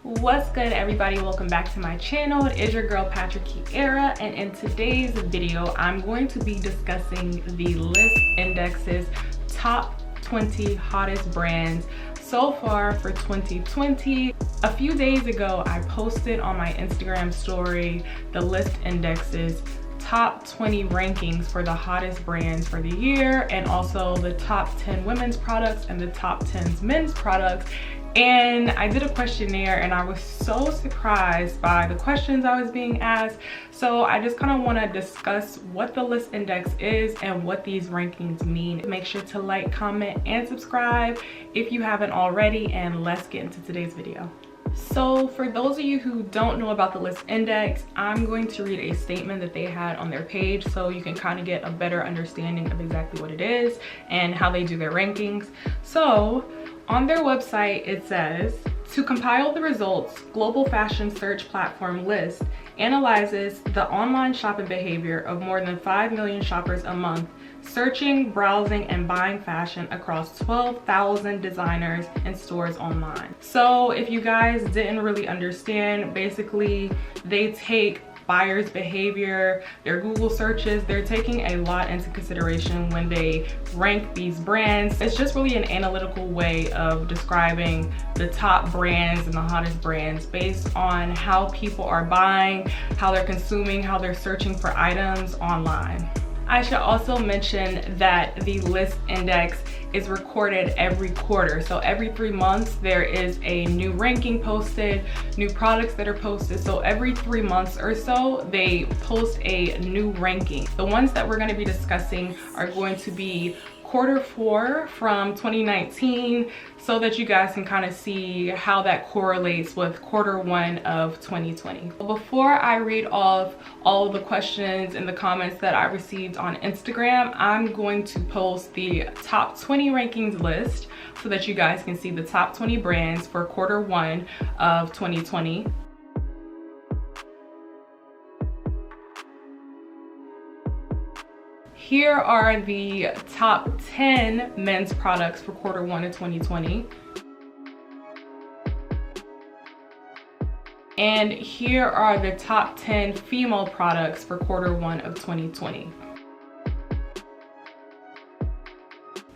What's good, everybody? Welcome back to my channel. It is your girl Patrick Kiera, and in today's video I'm going to be discussing the Lyst Index's top 20 hottest brands so far for 2020. A few days ago I posted on my Instagram story the Lyst Index's top 20 rankings for the hottest brands for the year, and also the top 10 women's products and the top 10 men's products. And I did a questionnaire and I was so surprised by the questions I was being asked. So I just kind of want to discuss what the Lyst Index is and what these rankings mean. Make sure to like, comment, and subscribe if you haven't already, and let's get into today's video. So for those of you who don't know about the Lyst Index, I'm going to read a statement that they had on their page so you can kind of get a better understanding of exactly what it is and how they do their rankings. So on their website it says, to compile the results, global fashion search platform Lyst analyzes the online shopping behavior of more than 5 million shoppers a month, searching, browsing, and buying fashion across 12,000 designers and stores online. So if you guys didn't really understand, basically they take buyers' behavior, their Google searches, they're taking a lot into consideration when they rank these brands. It's just really an analytical way of describing the top brands and the hottest brands based on how people are buying, how they're consuming, how they're searching for items online. I should also mention that the Lyst Index is recorded every quarter. So every 3 months there is a new ranking posted, new products that are posted. So every 3 months or so they post a new ranking. The ones that we're going to be discussing are going to be Q4 from 2019, so that you guys can kind of see how that correlates with Q1 of 2020. Before I read off all the questions and the comments that I received on Instagram, I'm going to post the top 20 rankings list so that you guys can see the top 20 brands for Q1 of 2020. Here are the top 10 men's products for Q1 of 2020. And here are the top 10 female products for Q1 of 2020.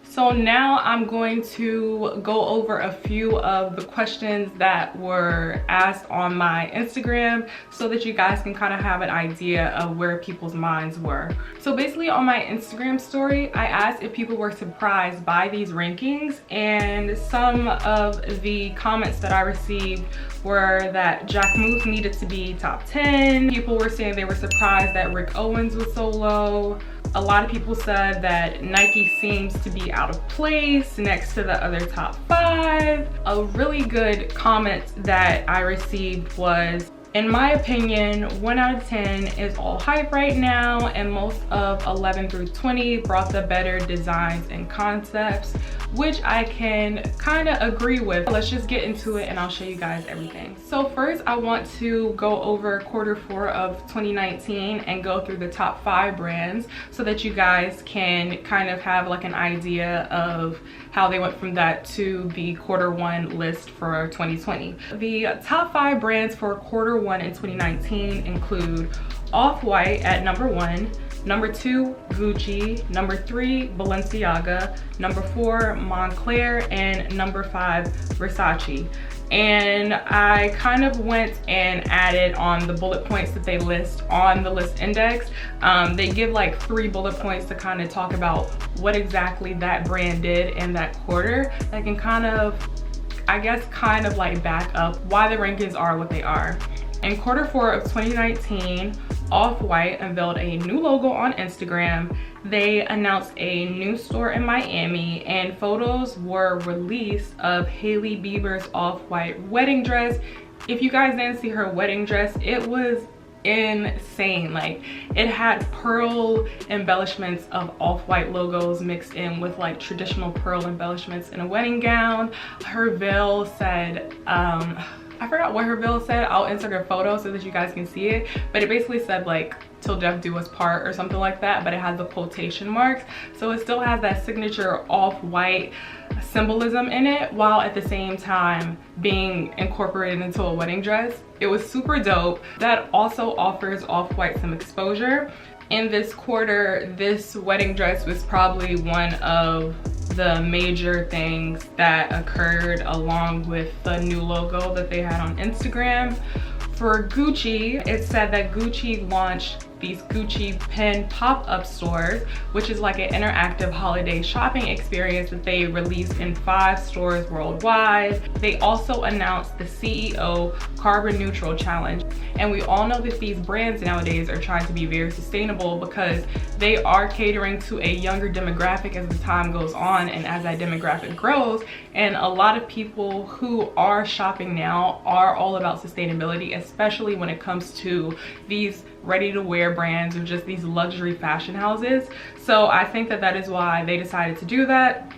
So now I'm going to go over a few of the questions that were asked on my Instagram so that you guys can kind of have an idea of where people's minds were. So basically on my Instagram story, I asked if people were surprised by these rankings, and some of the comments that I received were that Jacquemus needed to be top 10. People were saying they were surprised that Rick Owens was so low. A lot of people said that Nike seems to be out of place next to the other top 5. A really good comment that I received was, in my opinion, 1 out of 10 is all hype right now, and most of 11 through 20 brought the better designs and concepts, which I can kind of agree with. Let's just get into it and I'll show you guys everything. So first I want to go over Q4 of 2019 and go through the top 5 brands so that you guys can kind of have like an idea of how they went from that to the Q1 list for 2020. The top 5 brands for Q1 in 2019 include Off-White at number 1, number 2 Gucci, number 3 Balenciaga, number 4 Moncler, and number 5 Versace. And I kind of went and added on the bullet points that they list on the Lyst Index. They give like 3 bullet points to kind of talk about what exactly that brand did in that quarter. That can kind of, I guess, kind of like back up why the rankings are what they are. In Q4 of 2019, Off-White unveiled a new logo on Instagram. They announced a new store in Miami, and photos were released of Hailey Bieber's Off-White wedding dress. If you guys didn't see her wedding dress, it was insane. Like, it had pearl embellishments of Off-White logos mixed in with like traditional pearl embellishments in a wedding gown. Her veil said I forgot what her bill said. I'll insert a photo so that you guys can see it, but it basically said like till death do us part or something like that, but it has the quotation marks, so it still has that signature off-white symbolism in it while at the same time being incorporated into a wedding dress. It was super dope. That also offers off-white some exposure. In this quarter, this wedding dress was probably one of the major things that occurred, along with the new logo that they had on Instagram. For Gucci, it said that Gucci launched these Gucci Pin pop-up stores, which is like an interactive holiday shopping experience that they released in 5 stores worldwide. They also announced the CEO Carbon Neutral Challenge. And we all know that these brands nowadays are trying to be very sustainable because they are catering to a younger demographic as the time goes on and as that demographic grows. And a lot of people who are shopping now are all about sustainability, especially when it comes to these ready-to-wear brands or just these luxury fashion houses. So I think that that is why they decided to do that.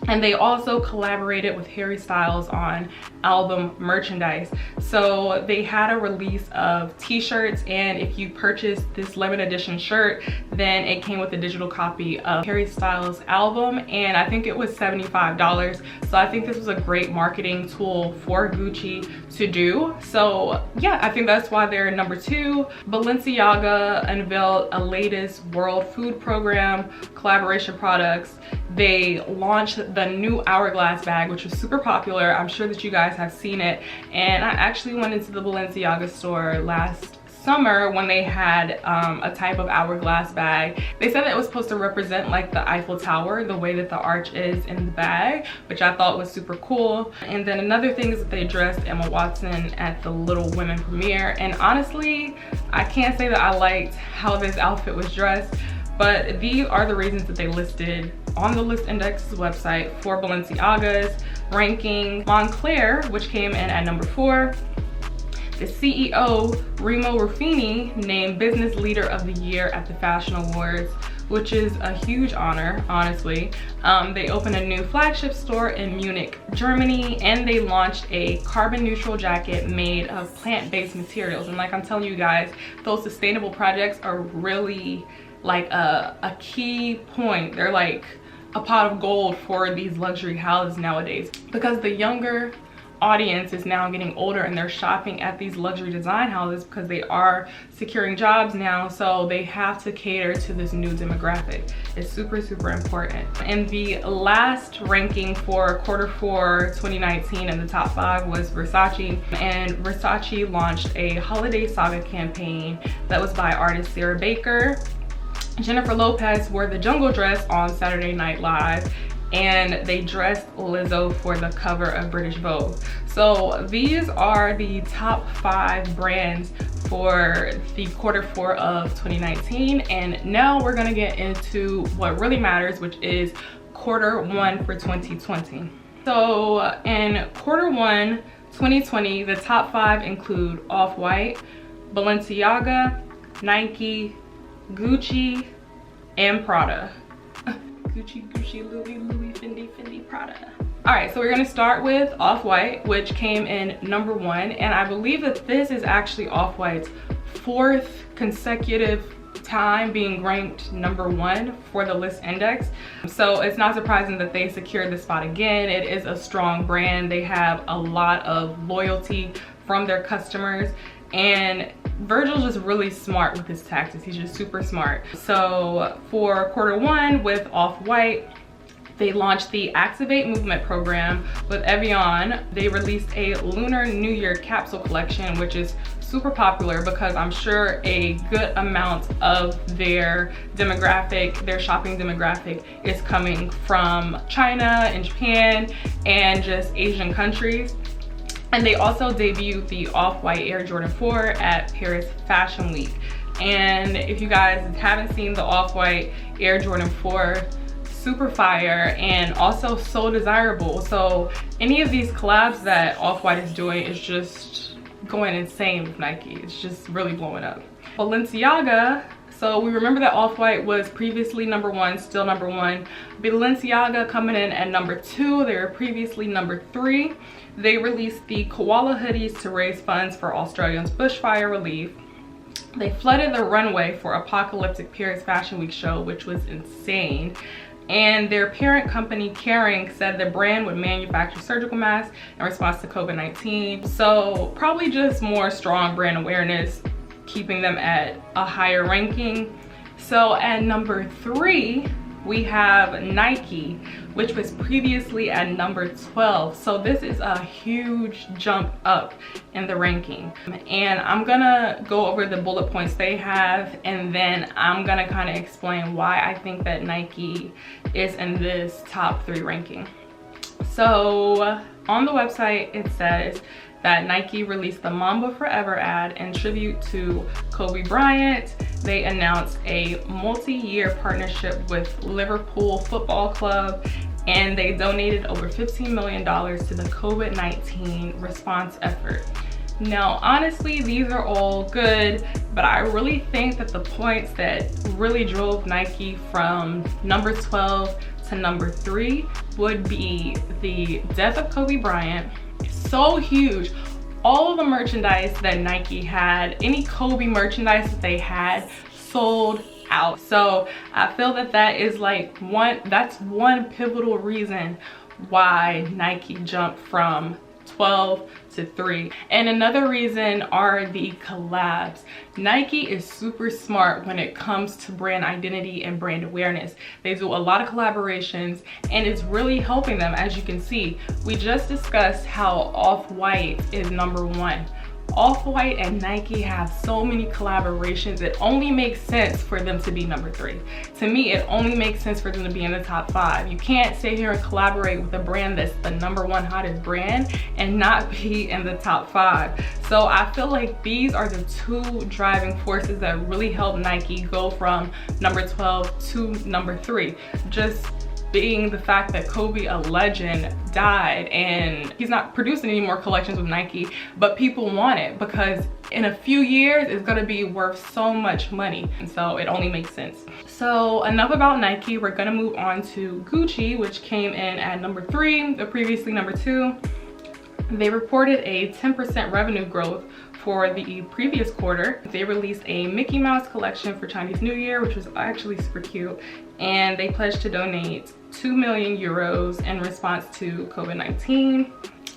And they also collaborated with Harry Styles on album merchandise. So they had a release of t-shirts, and if you purchased this limited edition shirt, then it came with a digital copy of Harry Styles' album, and I think it was $75. So I think this was a great marketing tool for Gucci to do. So yeah, I think that's why they're number 2. Balenciaga unveiled a latest World Food Program collaboration products. They launched the new Hourglass bag, which was super popular. I'm sure that you guys have seen it. And I actually went into the Balenciaga store last summer when they had a type of hourglass bag. They said that it was supposed to represent like the Eiffel Tower, the way that the arch is in the bag, which I thought was super cool. And then another thing is that they dressed Emma Watson at the Little Women premiere. And honestly, I can't say that I liked how this outfit was dressed, but these are the reasons that they listed on the Lyst Index's website for Balenciaga's ranking. Moncler, which came in at number 4. The CEO, Remo Ruffini, named Business Leader of the Year at the Fashion Awards, which is a huge honor, honestly. They opened a new flagship store in Munich, Germany, and they launched a carbon neutral jacket made of plant-based materials. And like I'm telling you guys, those sustainable projects are really like a key point. They're like a pot of gold for these luxury houses nowadays, because the younger audience is now getting older and they're shopping at these luxury design houses because they are securing jobs now, so they have to cater to this new demographic. It's super important. And the last ranking for quarter 4 2019 in the top 5 was Versace, and Versace launched a holiday saga campaign that was by artist Sarah Baker. Jennifer Lopez wore the jungle dress on Saturday Night Live, and they dressed Lizzo for the cover of British Vogue. So these are the top 5 brands for the quarter 4 of 2019. And now we're gonna get into what really matters, which is quarter 1 for 2020. So in quarter 1 2020, the top 5 include Off-White, Balenciaga, Nike, Gucci, and Prada. Gucci, Louis, Fendi, Prada. All right, so we're gonna start with Off-White, which came in number 1, and I believe that this is actually Off-White's 4th consecutive time being ranked number 1 for the Lyst Index. So it's not surprising that they secured the spot again. It is a strong brand. They have a lot of loyalty from their customers, and Virgil's just really smart with his tactics. He's just super smart. So for quarter 1 with Off-White, they launched the Activate Movement program with Evian. They released a Lunar New Year capsule collection, which is super popular because I'm sure a good amount of their demographic, their shopping demographic, is coming from China and Japan and just Asian countries. And they also debuted the Off-White Air Jordan 4 at Paris Fashion Week. And if you guys haven't seen the Off-White Air Jordan 4, super fire and also so desirable. So any of these collabs that Off-White is doing is just going insane with Nike. It's just really blowing up. Balenciaga So we remember that Off-White was previously #1, still #1. Balenciaga coming in at #2. They were previously #3. They released the koala hoodies to raise funds for Australians' bushfire relief. They flooded the runway for Apocalyptic Paris Fashion Week show, which was insane. And their parent company, Kering, said the brand would manufacture surgical masks in response to COVID-19. So probably just more strong brand awareness, keeping them at a higher ranking. So at #3, we have Nike, which was previously at #12. So this is a huge jump up in the ranking. And I'm gonna go over the bullet points they have, and then I'm gonna kind of explain why I think that Nike is in this top 3 ranking. So on the website, it says that Nike released the Mamba Forever ad in tribute to Kobe Bryant. They announced a multi-year partnership with Liverpool Football Club, and they donated over $15 million to the COVID-19 response effort. Now, honestly, these are all good, but I really think that the points that really drove Nike from #12 to #3 would be the death of Kobe Bryant. So huge. All of the merchandise that Nike had, any Kobe merchandise that they had, sold out. So I feel that that is like that's one pivotal reason why Nike jumped from 12 to 3. And another reason are the collabs. Nike is super smart when it comes to brand identity and brand awareness. They do a lot of collaborations, and it's really helping them. As you can see, we just discussed how Off-White is #1. Off-White and Nike have so many collaborations. It only makes sense for them to be #3. To me, it only makes sense for them to be in the top 5. You can't sit here and collaborate with a brand that's the #1 hottest brand and not be in the top 5. So I feel like these are the 2 driving forces that really help Nike go from #12 to #3. Just being the fact that Kobe, a legend, died, and he's not producing any more collections with Nike, but people want it because in a few years it's gonna be worth so much money, and so it only makes sense. So enough about Nike. We're gonna move on to Gucci, which came in at #3, the previously #2. They reported a 10% revenue growth for the previous quarter. They released a Mickey Mouse collection for Chinese New Year, which was actually super cute, and they pledged to donate 2 million euros in response to COVID-19.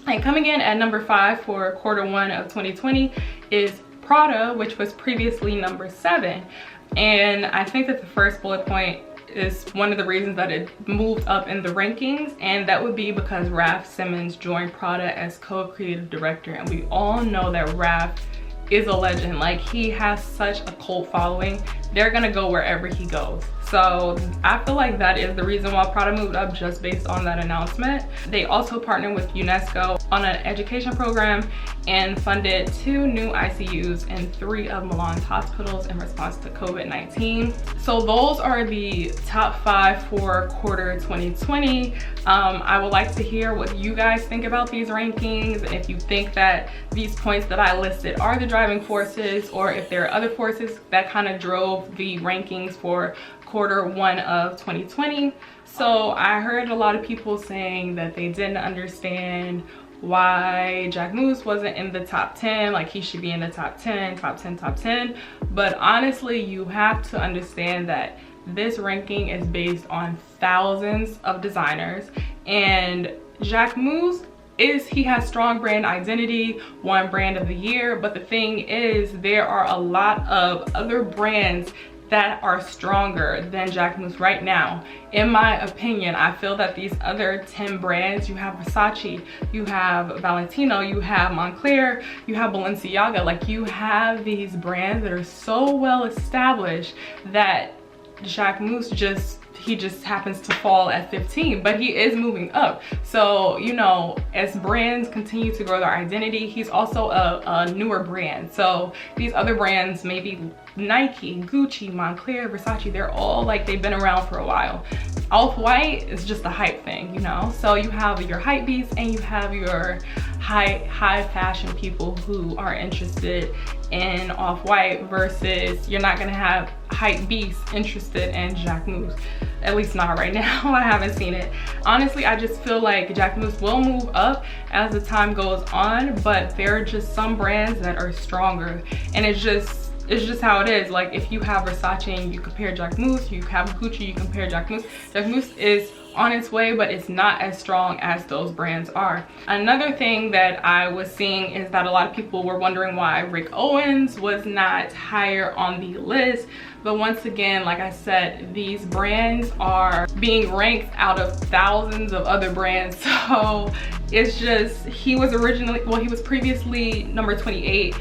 And coming in at #5 for Q1 of 2020 is Prada, which was previously #7. And I think that the first bullet point is one of the reasons that it moved up in the rankings, and that would be because Raf Simons joined Prada as co-creative director, and we all know that Raf is a legend. Like, he has such a cult following. They're gonna go wherever he goes. So I feel like that is the reason why Prada moved up, just based on that announcement. They also partnered with UNESCO on an education program and funded 2 new ICUs in 3 of Milan's hospitals in response to COVID-19. So those are the top 5 for quarter 2020. I would like to hear what you guys think about these rankings, and if you think that these points that I listed are the driving forces, or if there are other forces that kind of drove the rankings for Q1 of 2020. So I heard a lot of people saying that they didn't understand why Jacquemus wasn't in the top 10, like he should be in the top 10, top 10, top 10. But honestly, you have to understand that this ranking is based on thousands of designers, and Jacquemus he has strong brand identity, won brand of the year, but the thing is, there are a lot of other brands that are stronger than Jacquemus right now. In my opinion, I feel that these other 10 brands, you have Versace, you have Valentino, you have Moncler, you have Balenciaga, like you have these brands that are so well established that Jacquemus he just happens to fall at 15, but he is moving up. So, you know, as brands continue to grow their identity, he's also a newer brand. So these other brands, maybe Nike, Gucci, Moncler, Versace, they're all like, they've been around for a while. Off-White is just a hype thing, you know? So you have your hype beasts and you have your high fashion people who are interested in off-white, versus you're not gonna have hype beasts interested in Jacquemus. At least not right now. I haven't seen it. Honestly, I just feel like Jacquemus will move up as the time goes on, but there are just some brands that are stronger, and it's just how it is. Like, if you have Versace and you compare Jacquemus, you have Gucci, you compare Jacquemus. Jacquemus is on its way, but it's not as strong as those brands are. Another thing that I was seeing is that a lot of people were wondering why Rick Owens was not higher on the list. But once again, like I said, these brands are being ranked out of thousands of other brands. So it's just, he was previously number 28 in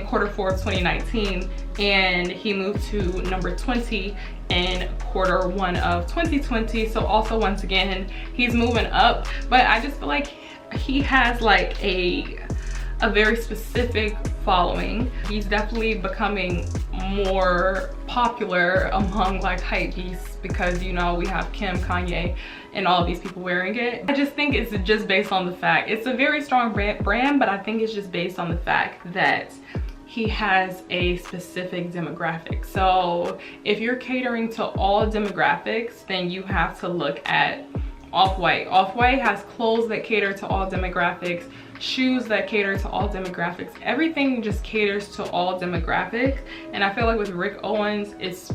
Q4 of 2019, and he moved to number 20 in Q1 of 2020. So also, once again, he's moving up, but I just feel like he has like a very specific following. He's definitely becoming more popular among like hype beasts, because you know, we have Kim, Kanye, and all of these people wearing it. I just think it's just based on the fact, it's a very strong brand, but I think it's just based on the fact that he has a specific demographic. So if you're catering to all demographics, then you have to look at Off-White. Off-White has clothes that cater to all demographics, shoes that cater to all demographics. Everything just caters to all demographics, and I feel like with Rick Owens, it's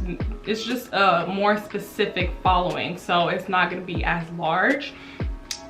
just a more specific following, so it's not going to be as large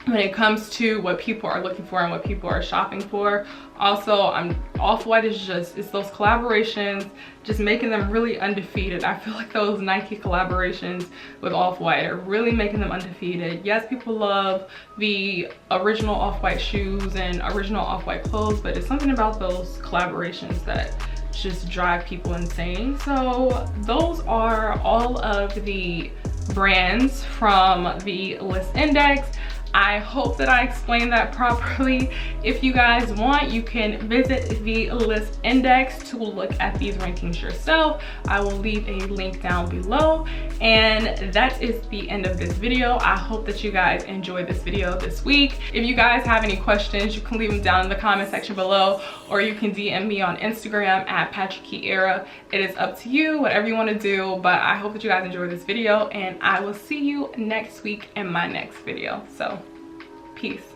when it comes to what people are looking for and what people are shopping for. Also, Off-White is just, it's those collaborations just making them really undefeated. I feel like those Nike collaborations with Off-White are really making them undefeated. Yes, people love the original Off-White shoes and original Off-White clothes, but it's something about those collaborations that just drive people insane. So those are all of the brands from the Lyst Index. I hope that I explained that properly. If you guys want, you can visit the Lyst Index to look at these rankings yourself. I will leave a link down below. And that is the end of this video. I hope that you guys enjoyed this video this week. If you guys have any questions, you can leave them down in the comment section below, or you can DM me on Instagram at PatrickKeyEra. It is up to you, whatever you want to do. But I hope that you guys enjoyed this video, and I will see you next week in my next video. So peace.